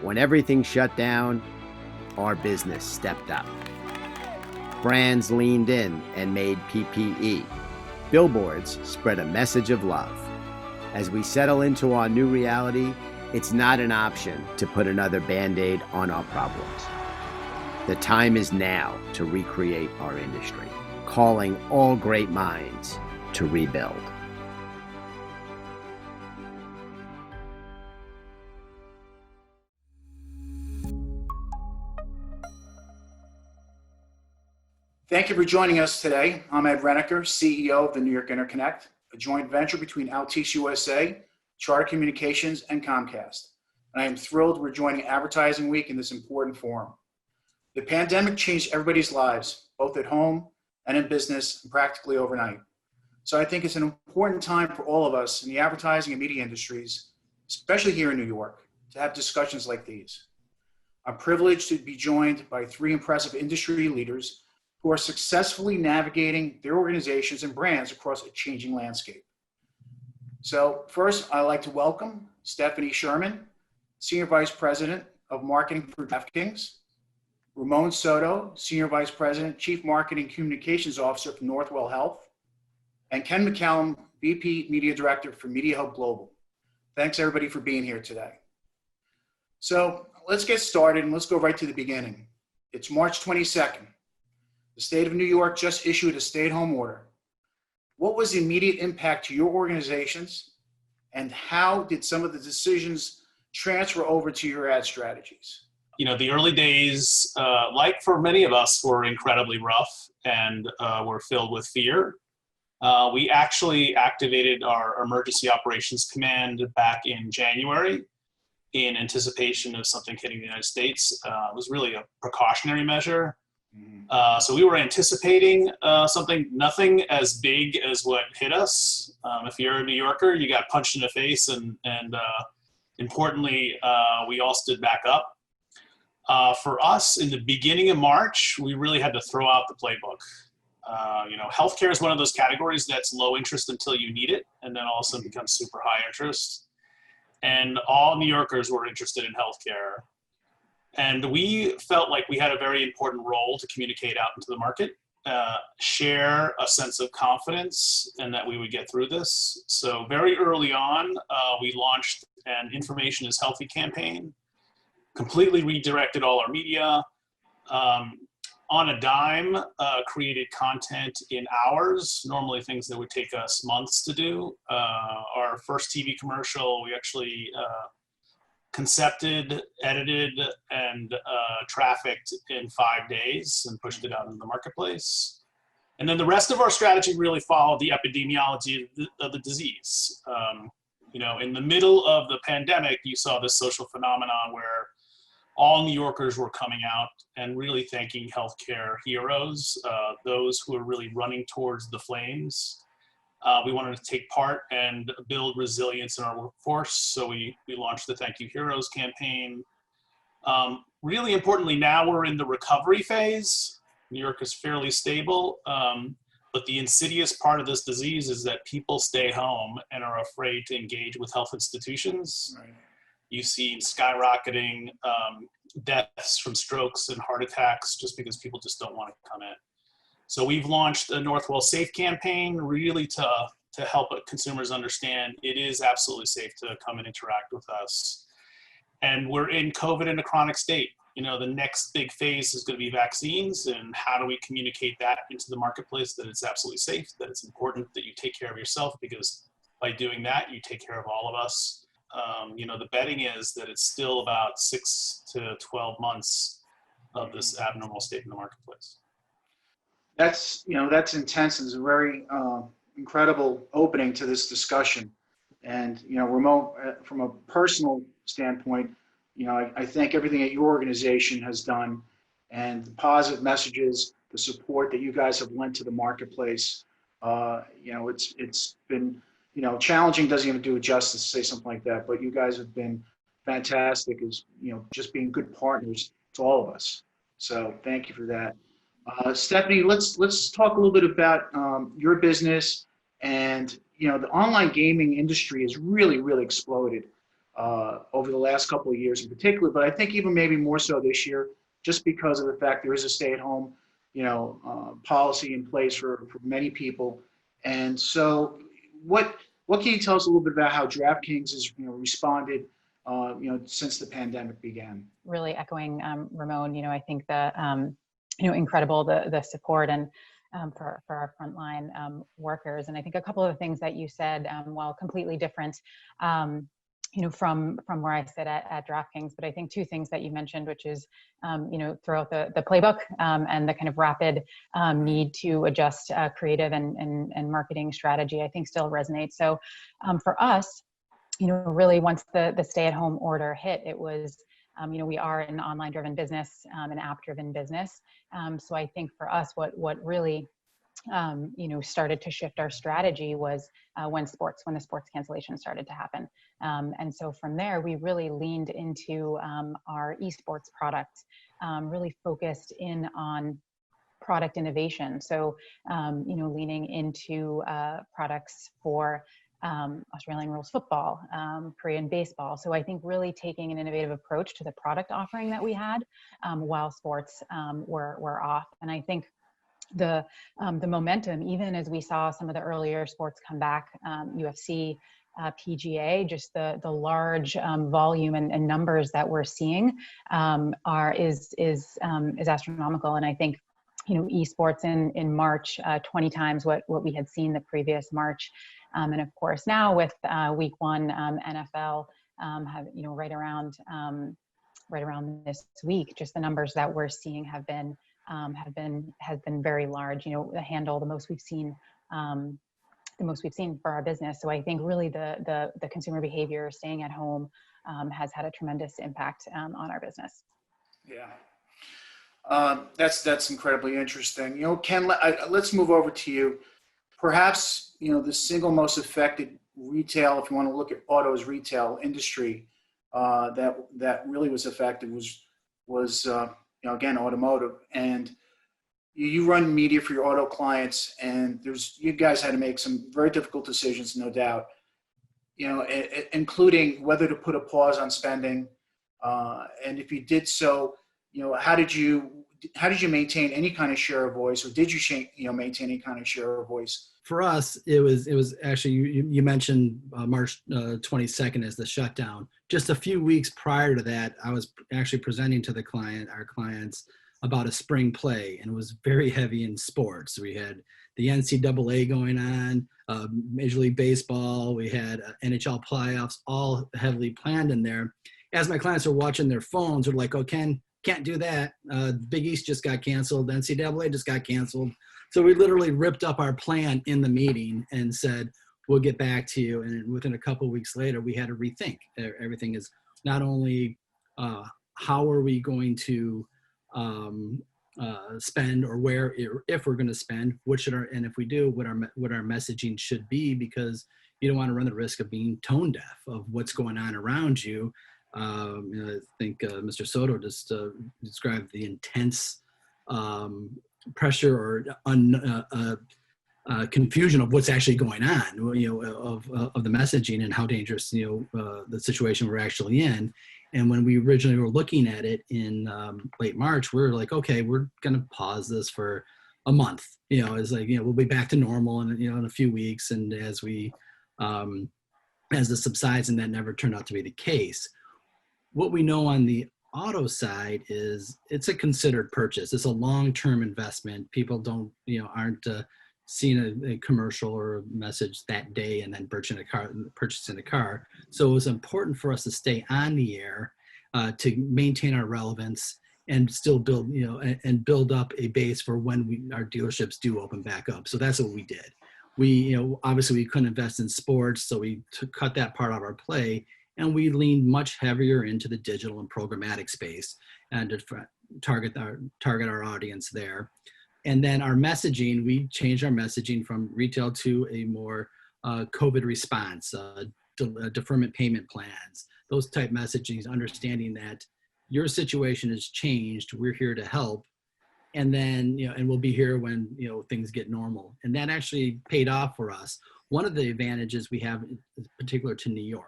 When everything shut down, our business stepped up. Brands leaned in and made PPE. Billboards spread a message of love. As we settle into our new reality, it's not an option to put another Band-Aid on our problems. The time is now to recreate our industry, calling all great minds to rebuild. Thank you for joining us today. I'm Ed Reniker, CEO of the New York Interconnect, a joint venture between Altice USA, Charter Communications, and Comcast. And I am thrilled we're joining Advertising Week in this important forum. The pandemic changed everybody's lives, both at home and in business, and practically overnight. So I think it's an important time for all of us in the advertising and media industries, especially here in New York, to have discussions like these. I'm privileged to be joined by three impressive industry leaders who are successfully navigating their organizations and brands across a changing landscape. So first, I'd like to welcome Stephanie Sherman, Senior Vice President of Marketing for DraftKings, Ramon Soto, Senior Vice President, Chief Marketing Communications Officer for Northwell Health, and Ken McCallum, VP Media Director for Media Hub Global. Thanks everybody for being here today. So let's get started and let's go right to the beginning. It's March 22nd. The state of New York just issued a stay-at-home order. What was the immediate impact to your organizations, and how did some of the decisions transfer over to your ad strategies? You know, the early days, like for many of us, were incredibly rough and were filled with fear. We actually activated our Emergency Operations Command back in January in anticipation of something hitting the United States. It was really a precautionary measure. So we were anticipating nothing as big as what hit us. If you're a New Yorker, you got punched in the face, and importantly, we all stood back up. For us, in the beginning of March, we really had to throw out the playbook. Healthcare is one of those categories that's low interest until you need it, and then all of a sudden becomes super high interest. And all New Yorkers were interested in healthcare. And we felt like we had a very important role to communicate out into the market, share a sense of confidence, and that we would get through this. So very early on, we launched an Information is Healthy campaign, completely redirected all our media, on a dime, created content in hours, normally things that would take us months to do. Our first TV commercial, we actually concepted, edited, and trafficked in 5 days and pushed it out into the marketplace. And then the rest of our strategy really followed the epidemiology of the disease. In the middle of the pandemic, you saw this social phenomenon where all New Yorkers were coming out and really thanking healthcare heroes, those who are really running towards the flames. We wanted to take part and build resilience in our workforce, so we launched the Thank You Heroes campaign. Really importantly, now we're in the recovery phase. New York is fairly stable, but the insidious part of this disease is that people stay home and are afraid to engage with health institutions. Right. You've seen skyrocketing deaths from strokes and heart attacks just because people just don't want to come in. So we've launched a Northwell Safe campaign really to help consumers understand it is absolutely safe to come and interact with us. And we're in COVID in a chronic state. The next big phase is going to be vaccines, and how do we communicate that into the marketplace, that it's absolutely safe, that it's important that you take care of yourself, because by doing that, you take care of all of us. The betting is that it's still about 6 to 12 months of this abnormal state in the marketplace. That's intense, and it's a very incredible opening to this discussion. And, Ramon, from a personal standpoint, I think everything that your organization has done and the positive messages, the support that you guys have lent to the marketplace, it's been, challenging doesn't even do it justice to say something like that, but you guys have been fantastic as, just being good partners to all of us. So thank you for that. Stephanie, let's talk a little bit about your business. And the online gaming industry has really exploded. over the last couple of years in particular, but I think even maybe more so this year, just because of the fact there is a stay-at-home, policy in place for many people. And so, what can you tell us a little bit about how DraftKings has responded, since the pandemic began? Really echoing Ramon, I think the incredible the support and for our frontline workers. And I think a couple of the things that you said, while completely different, from where I sit at DraftKings, but I think two things that you mentioned, which is, throughout the playbook and the kind of rapid need to adjust creative and marketing strategy, I think still resonates. So for us, really once the stay-at-home order hit, it was, we are an online-driven business, an app-driven business. So I think for us, what really, started to shift our strategy was when the sports cancellation started to happen. And so from there, we really leaned into our esports product, really focused in on product innovation. So, leaning into products for Australian rules football, Korean baseball. So I think really taking an innovative approach to the product offering that we had while sports were off. And I think the momentum, even as we saw some of the earlier sports come back, UFC, PGA, just the large volume and numbers that we're seeing is astronomical. And I think esports in March 20 times what we had seen the previous March. And of course now with week one, NFL have right around this week, just the numbers that we're seeing has been very large. The handle, the most we've seen for our business. So I think really the consumer behavior, staying at home, has had a tremendous impact on our business. Yeah. That's incredibly interesting. Ken, let's move over to you. Perhaps, the single most affected retail, if you want to look at autos retail industry, that really was affected was again, automotive. And you run media for your auto clients, and you guys had to make some very difficult decisions, no doubt, including whether to put a pause on spending. And if you did so, how did you maintain any kind of share of voice, or did you maintain any kind of share of voice? For us, it was actually, you mentioned March 22nd as the shutdown. Just a few weeks prior to that, I was actually presenting to our clients about a spring play, and it was very heavy in sports. We had the NCAA going on, Major League Baseball, we had NHL playoffs, all heavily planned in there. As my clients are watching their phones, they're like, "Oh, Ken, can't do that. Big East just got canceled. NCAA just got canceled." So we literally ripped up our plan in the meeting and said, "We'll get back to you." And within a couple of weeks later, we had to rethink. Everything is not only how are we going to spend, or where, if we're going to spend, and if we do, what our messaging should be, because you don't want to run the risk of being tone deaf of what's going on around you. I think Mr. Soto just described the intense pressure or confusion of what's actually going on, of the messaging and how dangerous, the situation we're actually in. And when we originally were looking at it in late March, we were like, okay, we're going to pause this for a month. It's like, we'll be back to normal in a few weeks. And as this subsides, and that never turned out to be the case. What we know on the auto side is it's a considered purchase. It's a long-term investment. People aren't seeing a commercial or a message that day and then purchasing a car. So it was important for us to stay on the air, to maintain our relevance and still build, and build up a base for when our dealerships do open back up. So that's what we did. We, obviously we couldn't invest in sports, so we cut that part out of our play. And we leaned much heavier into the digital and programmatic space and to target our audience there. And then our messaging, we changed our messaging from retail to a more COVID response, deferment payment plans, those type messagings, understanding that your situation has changed, we're here to help. And then, and we'll be here when, things get normal. And that actually paid off for us. One of the advantages we have, in particular to New York,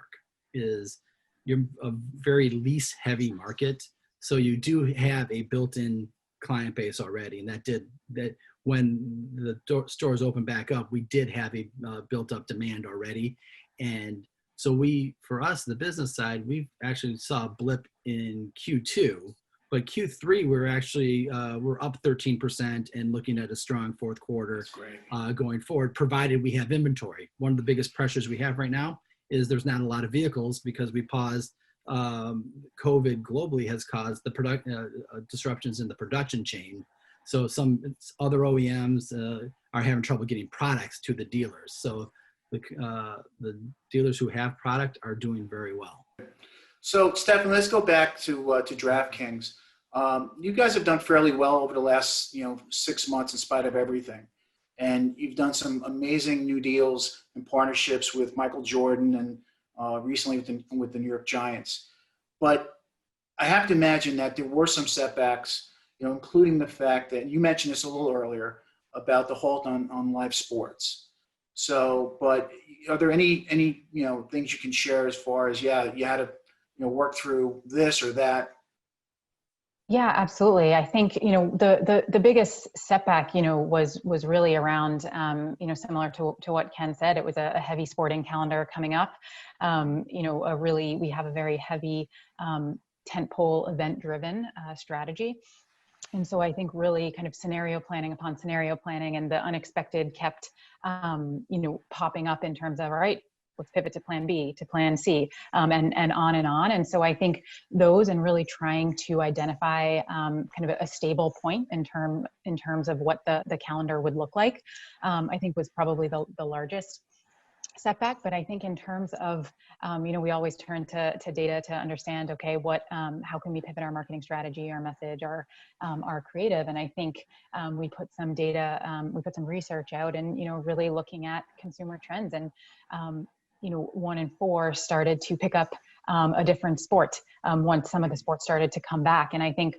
is you're a very lease heavy market. So you do have a built-in client base already. And that when the stores open back up, we did have a built up demand already. And so for us, the business side, we actually saw a blip in Q2, but Q3, we're up 13% and looking at a strong fourth quarter going forward, provided we have inventory. One of the biggest pressures we have right now is there's not a lot of vehicles because we paused. COVID globally has caused the disruptions in the production chain. So some other OEMs are having trouble getting products to the dealers. So the dealers who have product are doing very well. So, Stefan, let's go back to DraftKings. You guys have done fairly well over the last 6 months in spite of everything, and you've done some amazing new deals and partnerships with Michael Jordan and recently with the New York Giants. But I have to imagine that there were some setbacks, including the fact that you mentioned this a little earlier about the halt on live sports. So, but are there any things you can share as far as you had to work through this or that? Yeah, absolutely. I think, the biggest setback, was really around, similar to what Ken said. It was a heavy sporting calendar coming up. We have a very heavy tentpole event driven strategy. And so I think really kind of scenario planning upon scenario planning, and the unexpected kept, popping up in terms of, all right, let's pivot to plan B, to plan C, and on and on. And so I think those, and really trying to identify kind of a stable point in terms of what the calendar would look like, I think was probably the largest setback. But I think in terms of, we always turn to data to understand, okay, how can we pivot our marketing strategy, our message, our creative. And I think we put some data, we put some research out, and, really looking at consumer trends, and 1 in 4 started to pick up a different sport once some of the sports started to come back. And I think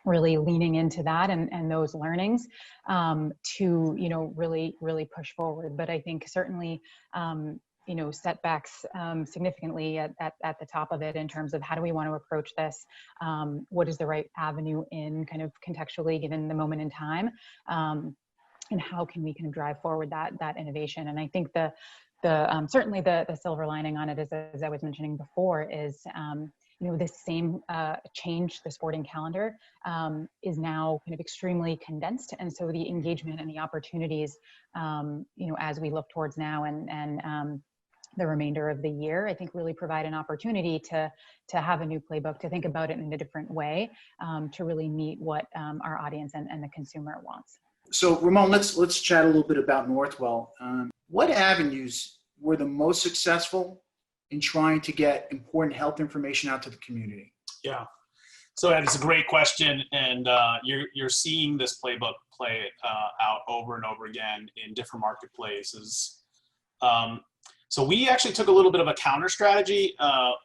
really leaning into that and those learnings to, really push forward. But I think certainly, setbacks significantly at the top of it in terms of how do we want to approach this? What is the right avenue in kind of contextually given the moment in time? And how can we kind of drive forward that innovation? And I think certainly the silver lining on it, as I was mentioning before, is this same change, the sporting calendar, is now kind of extremely condensed, and so the engagement and the opportunities, as we look towards now and the remainder of the year, I think really provide an opportunity to have a new playbook, to think about it in a different way, to really meet what our audience and the consumer wants. So, Ramon, let's chat a little bit about Northwell. What avenues were the most successful in trying to get important health information out to the community? Yeah, so it's a great question, and you're seeing this playbook play out over and over again in different marketplaces. So we actually took a little bit of a counter strategy.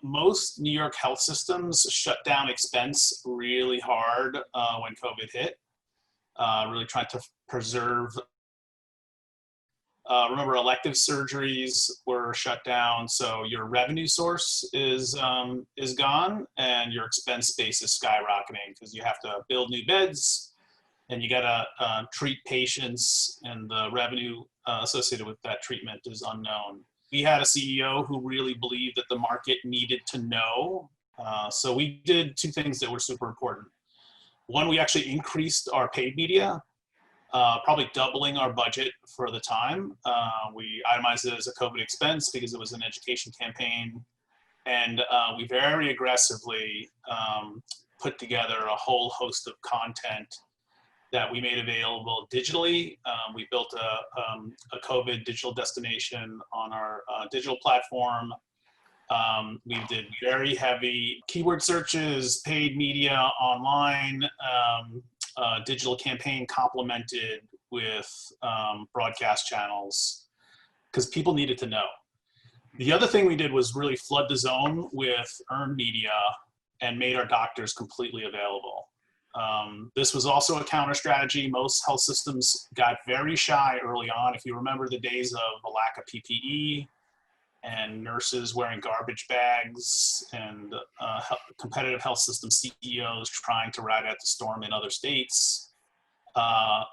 Most New York health systems shut down expense really hard when COVID hit, really trying to preserve. Remember, elective surgeries were shut down, so your revenue source is gone, and your expense base is skyrocketing because you have to build new beds, and you got to treat patients, and the revenue associated with that treatment is unknown. We had a CEO who really believed that the market needed to know, so we did 2 things that were super important. One, we actually increased our paid media, probably doubling our budget for the time. We itemized it as a COVID expense because it was an education campaign. And we very aggressively put together a whole host of content that we made available digitally. We built a COVID digital destination on our digital platform. We did very heavy keyword searches, paid media online, digital campaign complemented with broadcast channels because people needed to know. The other thing we did was really flood the zone with earned media and made our doctors completely available. This was also a counter strategy. Most health systems got very shy early on. If you remember the days of the lack of PPE, and nurses wearing garbage bags, and competitive health system CEOs trying to ride out the storm in other states.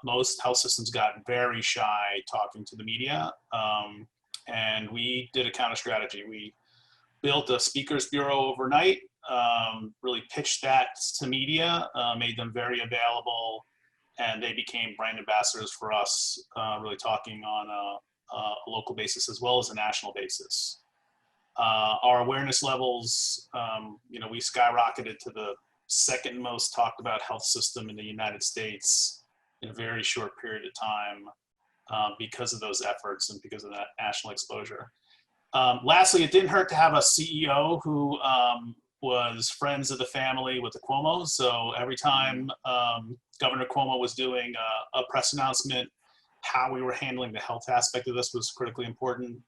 Most health systems got very shy talking to the media, and we did a counter strategy. We built a speakers bureau overnight, really pitched that to media, made them very available, and they became brand ambassadors for us, really talking on a local basis as well as a national basis. Our awareness levels, we skyrocketed to the second most talked about health system in the United States in a very short period of time, because of those efforts and because of that national exposure. Lastly, it didn't hurt to have a CEO who was friends of the family with the Cuomos. So every time Governor Cuomo was doing a press announcement, how we were handling the health aspect of this was critically important.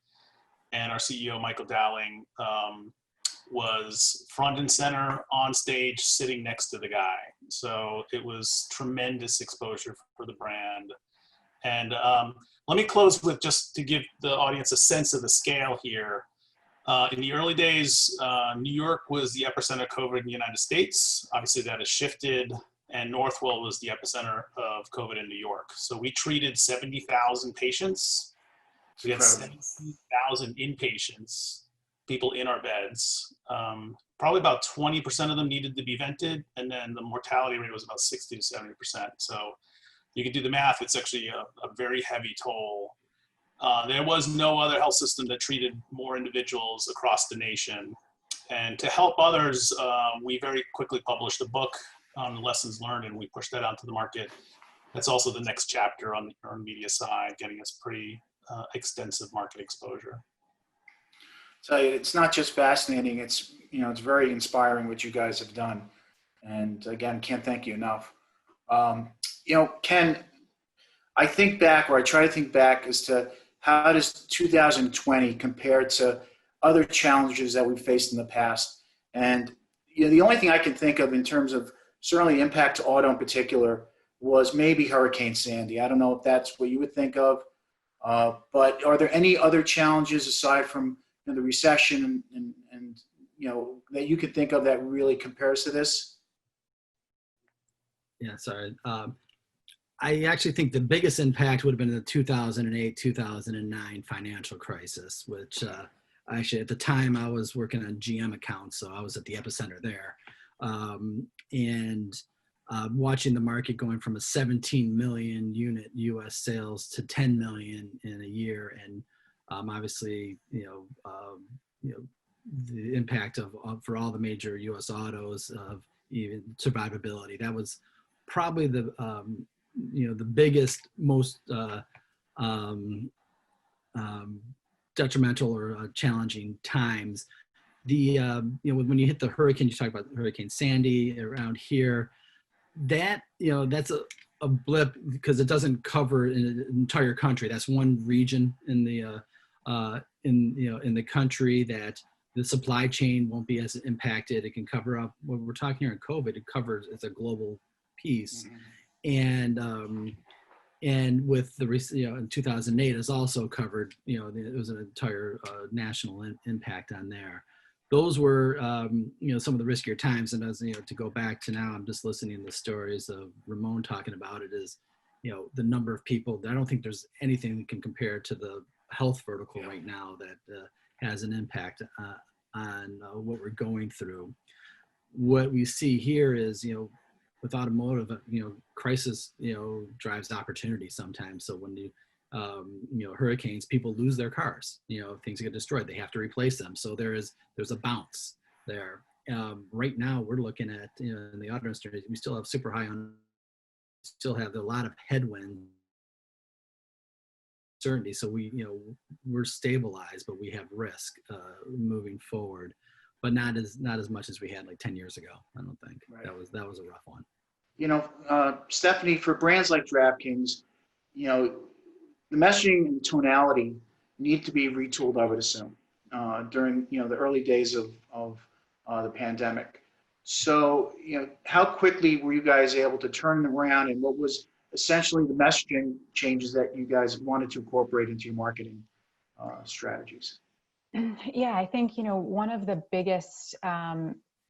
And our CEO, Michael Dowling, was front and center on stage sitting next to the guy. So it was tremendous exposure for the brand. And let me close with, just to give the audience a sense of the scale here. In the early days, New York was the epicenter of COVID in the United States. Obviously that has shifted, and Northwell was the epicenter of COVID in New York. So we treated 70,000 patients. We had 70,000 inpatients, people in our beds. Probably about 20% of them needed to be vented, and then the mortality rate was about 60 to 70%. So you can do the math, it's actually a very heavy toll. There was no other health system that treated more individuals across the nation. And to help others, we very quickly published a book on the lessons learned, and we pushed that out to the market. That's also the next chapter on the earned media side, getting us pretty extensive market exposure. Tell you, it's not just fascinating, it's very inspiring what you guys have done. And again, can't thank you enough. Ken, I think back, or I try to think back, as to how does 2020 compare to other challenges that we've faced in the past. And the only thing I can think of in terms of certainly impact to auto in particular was maybe Hurricane Sandy. I don't know if that's what you would think of, but are there any other challenges aside from the recession and that you could think of that really compares to this? Yeah, sorry. I actually think the biggest impact would have been the 2008, 2009 financial crisis, which actually at the time I was working on GM accounts, so I was at the epicenter there. Watching the market going from a 17 million unit US sales to 10 million in a year. And obviously, the impact of for all the major US autos of even survivability. That was probably the biggest, most detrimental or challenging times. When you hit the hurricane, you talk about Hurricane Sandy around here. That that's a blip because it doesn't cover an entire country. That's one region in the in the country that the supply chain won't be as impacted. It can cover up what we're talking here in COVID. It covers, it's a global piece. Mm-hmm. And with the in 2008 is also covered. It was an entire national impact on there. Those were some of the riskier times. And as to go back to now, I'm just listening to the stories of Ramon talking about it. Is the number of people. I don't think there's anything that can compare to the health vertical right now that has an impact on what we're going through. What we see here is with automotive, crisis, drives opportunity sometimes. So when hurricanes, people lose their cars, things get destroyed, they have to replace them. So there's a bounce there. Right now we're looking at, in the auto industry, we still have super high still have a lot of headwind certainty. So we're stabilized, but we have risk moving forward. But not as much as we had like 10 years ago. I don't think. Right. That was a rough one. Stephanie, for brands like DraftKings, the messaging and tonality need to be retooled, I would assume, during the early days of the pandemic. So how quickly were you guys able to turn them around, and what was essentially the messaging changes that you guys wanted to incorporate into your marketing strategies? Yeah, I think, one of the biggest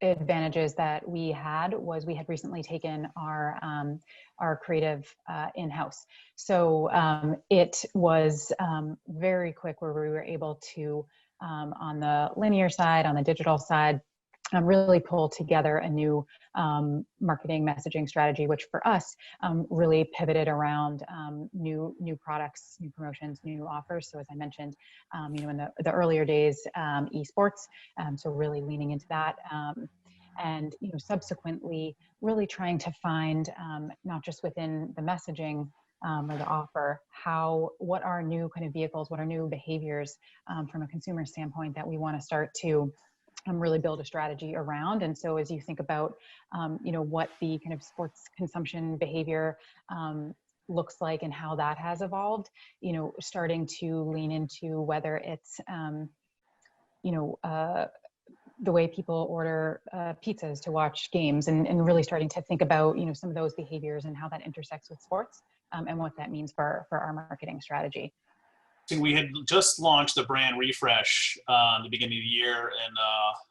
advantages that we had was we had recently taken our creative in-house. So it was very quick where we were able to, on the linear side, on the digital side, really pull together a new marketing messaging strategy, which for us really pivoted around new products, new promotions, new offers. So as I mentioned, in the earlier days, esports, so really leaning into that. And subsequently really trying to find, not just within the messaging or the offer, what are new kind of vehicles, what are new behaviors from a consumer standpoint that we want to start to really build a strategy around. And so as you think about, what the kind of sports consumption behavior looks like and how that has evolved, starting to lean into whether it's, the way people order pizzas to watch games, and really starting to think about, some of those behaviors and how that intersects with sports, and what that means for our marketing strategy. We had just launched the brand refresh in the beginning of the year, and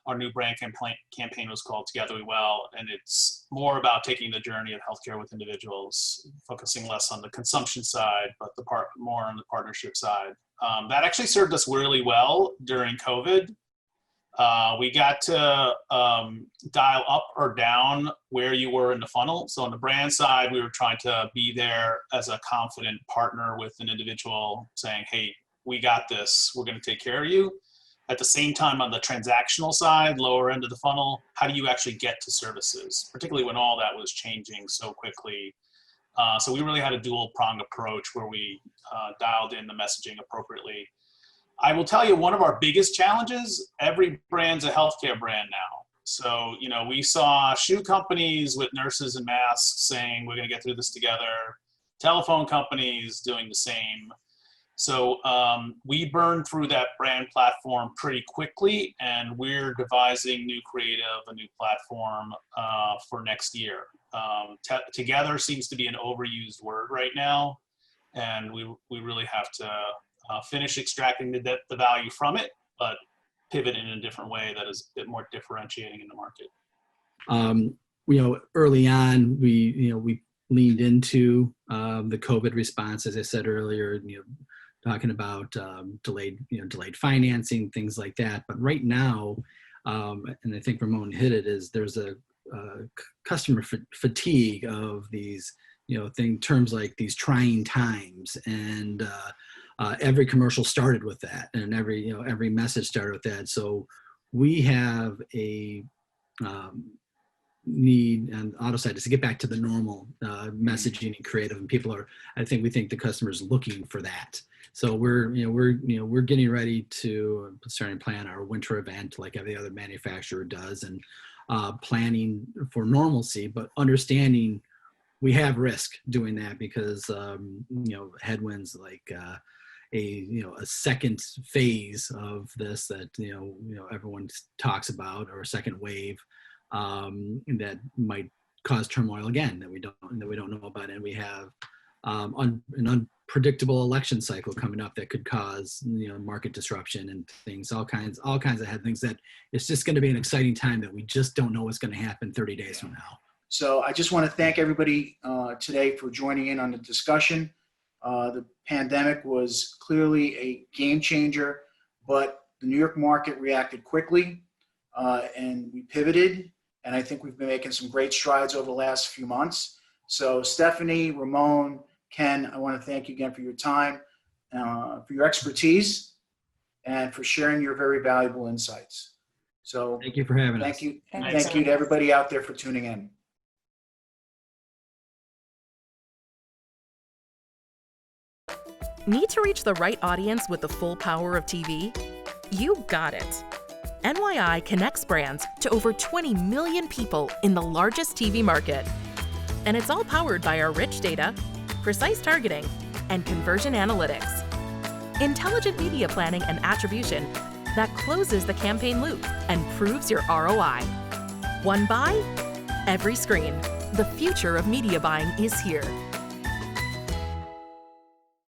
our new brand campaign was called Together We Well, and it's more about taking the journey of healthcare with individuals, focusing less on the consumption side, but more on the partnership side. That actually served us really well during COVID. We got to dial up or down where you were in the funnel. So on the brand side, we were trying to be there as a confident partner with an individual saying, hey, we got this, we're going to take care of you. At the same time, on the transactional side, lower end of the funnel, how do you actually get to services, particularly when all that was changing so quickly? So we really had a dual pronged approach where we dialed in the messaging appropriately. I will tell you, one of our biggest challenges, every brand's a healthcare brand now. So, we saw shoe companies with nurses and masks saying, we're going to get through this together. Telephone companies doing the same. So we burned through that brand platform pretty quickly, and we're devising new creative, a new platform for next year. Together seems to be an overused word right now, and we really have to finish extracting the value from it, but pivot in a different way that is a bit more differentiating in the market. Early on, we leaned into the COVID response, as I said earlier, talking about delayed financing, things like that. But right now, and I think Ramon hit it, is there's a customer fatigue of these, terms like these trying times, and every commercial started with that, and every message started with that. So we have a need on the auto side is to get back to the normal messaging and creative, and we think the customer's looking for that. So we're getting ready to starting to plan our winter event like every other manufacturer does, and planning for normalcy, but understanding we have risk doing that because headwinds like a second phase of this that everyone talks about, or a second wave that might cause turmoil again that we don't know about, and we have an unpredictable election cycle coming up that could cause market disruption and things, all kinds of things that it's just going to be an exciting time that we just don't know what's going to happen 30 days from now. So I just want to thank everybody today for joining in on the discussion. The pandemic was clearly a game changer, but the New York market reacted quickly and we pivoted. And I think we've been making some great strides over the last few months. So Stephanie, Ramon, Ken, I want to thank you again for your time, for your expertise, and for sharing your very valuable insights. So thank you for having us. Thank you. Thank you to everybody out there for tuning in. Need to reach the right audience with the full power of TV? You got it. NYI connects brands to over 20 million people in the largest TV market. And it's all powered by our rich data, precise targeting, and conversion analytics. Intelligent media planning and attribution that closes the campaign loop and proves your ROI. One buy, every screen. The future of media buying is here.